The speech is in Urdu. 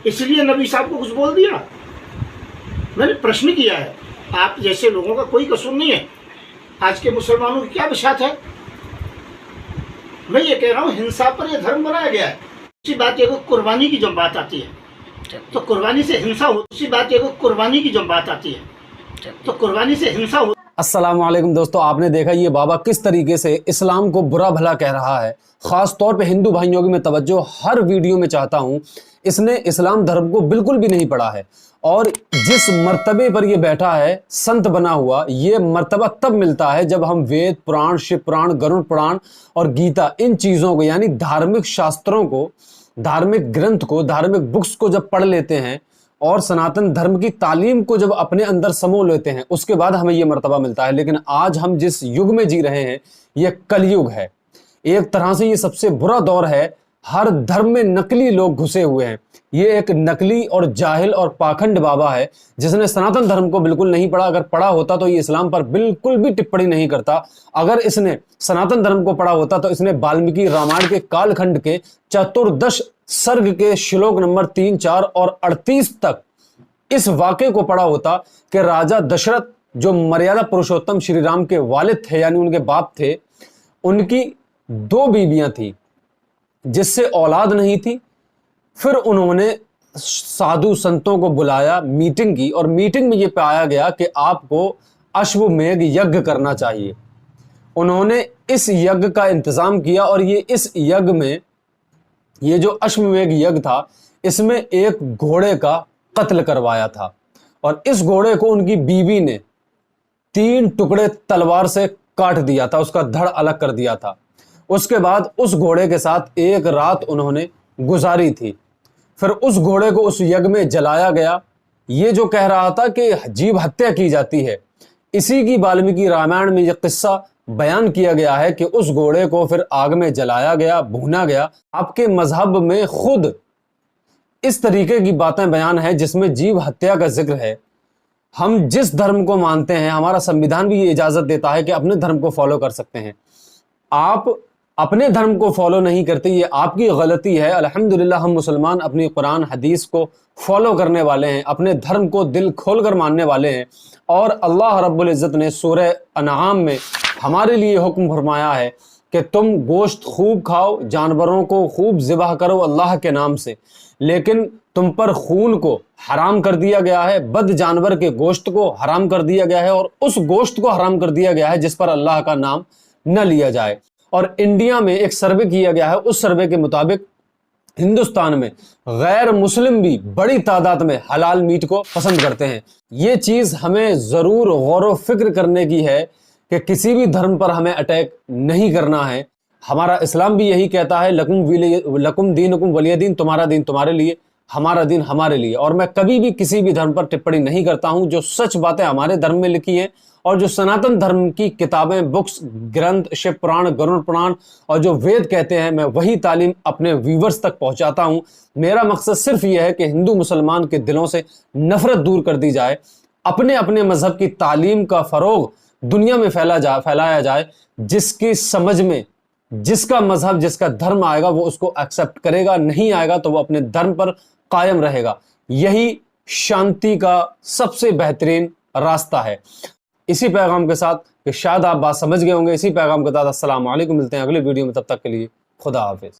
اس لیے نبی صاحب کو کچھ بول دیا؟ میں نے پرشن کیا ہے، آپ جیسے لوگوں کا کوئی قصور نہیں ہے، آج کے مسلمانوں کی کیا بشات ہے؟ میں یہ کہہ رہا ہوں ہنسا پر یہ دھرم بنایا گیا ہے۔ اسی بات یہ قربانی کی جب بات آتی ہے تو قربانی سے ہنسا ہو، اسی بات یہ قربانی کی جب بات آتی ہے تو قربانی سے ہنسا ہو۔ السلام علیکم دوستو، آپ نے دیکھا یہ بابا کس طریقے سے اسلام کو برا بھلا کہہ رہا ہے۔ خاص طور پہ ہندو بھائیوں کی میں توجہ ہر ویڈیو میں چاہتا ہوں۔ اس نے اسلام دھرم کو بالکل بھی نہیں پڑھا ہے، اور جس مرتبے پر یہ بیٹھا ہے سنت بنا ہوا، یہ مرتبہ تب ملتا ہے جب ہم وید پران، شیو پران، گرڑ پران اور گیتا، ان چیزوں کو یعنی دھارمک شاستروں کو، دھارمک گرنتھ کو، دھارمک بکس کو جب پڑھ لیتے ہیں اور سناتن دھرم کی تعلیم کو جب اپنے اندر سمو لیتے ہیں، اس کے بعد ہمیں یہ مرتبہ ملتا ہے۔ لیکن آج ہم جس یگ میں جی رہے ہیں یہ کل یگ ہے، ایک طرح سے یہ سب سے برا دور ہے۔ ہر دھرم میں نقلی لوگ گھسے ہوئے ہیں۔ یہ ایک نقلی اور جاہل اور پاکھنڈ بابا ہے جس نے سناتن دھرم کو بالکل نہیں پڑھا۔ اگر پڑھا ہوتا تو یہ اسلام پر بالکل بھی ٹپڑی نہیں کرتا۔ اگر اس نے سناتن دھرم کو پڑھا ہوتا تو اس نے والمیکی رامائن کے کال کھنڈ کے چتردش سرگ کے شلوک نمبر 3، 4 اور 38 تک اس واقعے کو پڑھا ہوتا کہ راجا دشرتھ جو مریادہ پروشوتم شری رام کے والد تھے، یعنی ان کے باپ تھے، ان کی 2 بیویاں تھیں جس سے اولاد نہیں تھی۔ پھر انہوں نے سادھو سنتوں کو بلایا، میٹنگ کی، اور میٹنگ میں یہ پایا گیا کہ آپ کو اشو میگھ یگ کرنا چاہیے۔ انہوں نے اس یگ کا انتظام کیا، اور یہ اس یگ میں، یہ جو اشومیگھ یگ تھا، اس میں ایک گھوڑے کا قتل کروایا تھا، اور اس گھوڑے کو ان کی بیوی نے 3 ٹکڑے تلوار سے کاٹ دیا تھا، اس کا دھڑ الگ کر دیا تھا۔ اس کے بعد اس گھوڑے کے ساتھ ایک رات انہوں نے گزاری تھی۔ پھر اس گھوڑے کو اس یگ میں جلایا گیا۔ یہ جو کہہ رہا تھا کہ جیو ہتیا کی جاتی ہے، اسی کی والمیکی رامائن میں یہ قصہ بیان کیا گیا ہے کہ اس گھوڑے کو پھر آگ میں جلایا گیا، بھونا گیا۔ آپ کے مذہب میں خود اس طریقے کی باتیں بیان ہیں جس میں جیو ہتیا کا ذکر ہے۔ ہم جس دھرم کو مانتے ہیں، ہمارا سنویدھان بھی یہ اجازت دیتا ہے کہ اپنے دھرم کو فالو کر سکتے ہیں۔ آپ اپنے دھرم کو فالو نہیں کرتے، یہ آپ کی غلطی ہے۔ الحمدللہ ہم مسلمان اپنی قرآن حدیث کو فالو کرنے والے ہیں، اپنے دھرم کو دل کھول کر ماننے والے ہیں، اور اللہ رب العزت نے سورہ انعام میں ہمارے لیے حکم فرمایا ہے کہ تم گوشت خوب کھاؤ، جانوروں کو خوب ذبح کرو اللہ کے نام سے، لیکن تم پر خون کو حرام کر دیا گیا ہے، بد جانور کے گوشت کو حرام کر دیا گیا ہے، اور اس گوشت کو حرام کر دیا گیا ہے جس پر اللہ کا نام نہ لیا جائے۔ اور انڈیا میں ایک سروے کیا گیا ہے، اس سروے کے مطابق ہندوستان میں غیر مسلم بھی بڑی تعداد میں حلال میٹ کو پسند کرتے ہیں۔ یہ چیز ہمیں ضرور غور و فکر کرنے کی ہے کہ کسی بھی دھرم پر ہمیں اٹیک نہیں کرنا ہے۔ ہمارا اسلام بھی یہی کہتا ہے، لکم دینکم ولی دین، تمہارا دین تمہارے لیے، ہمارا دین ہمارے لیے۔ اور میں کبھی بھی کسی بھی دھرم پر ٹپڑی نہیں کرتا ہوں۔ جو سچ باتیں ہمارے دھرم میں لکھی ہیں، اور جو سناتن دھرم کی کتابیں، بکس، گرنتھ، شیو پران، گرڑ پران اور جو وید کہتے ہیں، میں وہی تعلیم اپنے ویورز تک پہنچاتا ہوں۔ میرا مقصد صرف یہ ہے کہ ہندو مسلمان کے دلوں سے نفرت دور کر دی جائے، اپنے اپنے مذہب کی تعلیم کا فروغ دنیا میں پھیلایا جائے۔ جس کی سمجھ میں جس کا مذہب، جس کا دھرم آئے گا وہ اس کو ایکسیپٹ کرے گا، نہیں آئے گا تو وہ اپنے دھرم پر قائم رہے گا۔ یہی شانتی کا سب سے بہترین راستہ ہے۔ اسی پیغام کے ساتھ، کہ شاید آپ بات سمجھ گئے ہوں گے، اسی پیغام کے ساتھ السلام علیکم، ملتے ہیں اگلے ویڈیو میں، تب تک کے لیے خدا حافظ۔